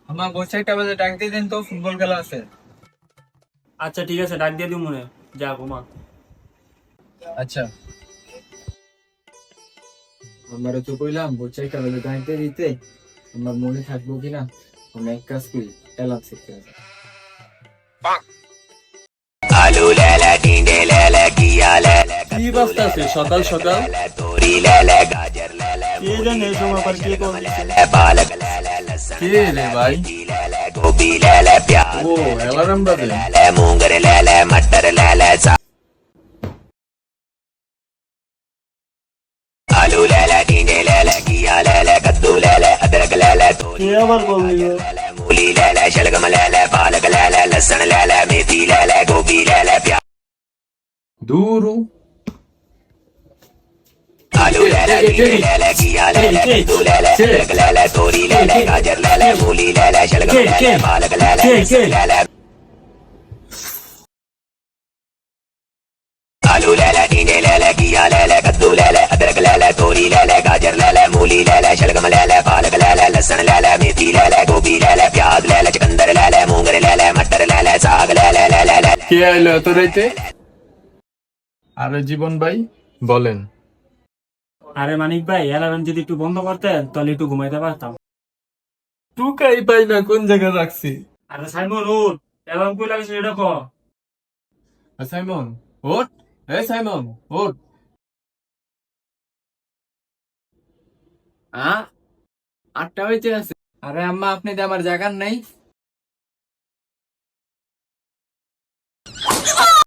আমার বসে একটা বাজে ডাক দিয়ে দিন তো, ফুটবল খেলা আছে। আচ্ছা ঠিক আছে, ডাক দিয়ে দিও মনে। যা ঘুমা। আচ্ছা, আমারও তো কইলাম বসে একটা বাজে ডাক দিয়ে দিতে, আমার মনে থাকবো কিনা। আমি এক কাজ করি, অ্যালার্ম সেট করে দিই। আলু লেলে টিন্ডে লেলে কিয়া লেলে কি বাজতাছে সকাল সকাল? তোরি লেলে গাজর লেলে কে জানে এই সময় আবার কে কল দিছে? পালক লেলে লসন কে রে ভাই? লেলে গোবি লেলে প্যাজ ও, অ্যালার্ম বাজে। লেলে मूंगर লেলে मटर লেলে आलू लेले टिंडे लेले किया लेले कद्दू लेले अदरक लेले কে আবার কল দিল? मूली लेले शलगम लेले पालक लेले लहसुन लेले मेथी लेले गोभी लेले प्याज দূরু। आलू लेले टिंडे लेले किया लेले कद्दू लेले अदरक लेले तोरी लेले गाजर लेले मूली लेले शलगम लेले पालक लेले लहसुन लेले आलू लेले टिंडे लेले किया लेले कद्दू लेले अदरक लेले तोरी लेले गाजर लेले मूली लेले शलगम लेले पालक लेले लहसुन लेले मेथी लेले गोभी लेले प्याज लेले चुकंदर लेले मूंगर लेले मटर लेले साग लेले लेले কে আইলো এত রাইতে? আরে জীবন ভাই, বলেন। আরে মানিক ভাই, অ্যালার্ম যদি একটু বন্ধ করতেন তাহলে একটু ঘুমাইতে পারতাম। টুকাই পাই না কোন জায়গায় রাখছি। আরে সাইমন উঠ, অ্যালার্ম কই লাগিস এটা ক। সাইমন, ওঠ। সাইমন, ওঠ। আ 8টা হইতে আছে। আরে আম্মা, আপনি তো আমার জাগান নাই।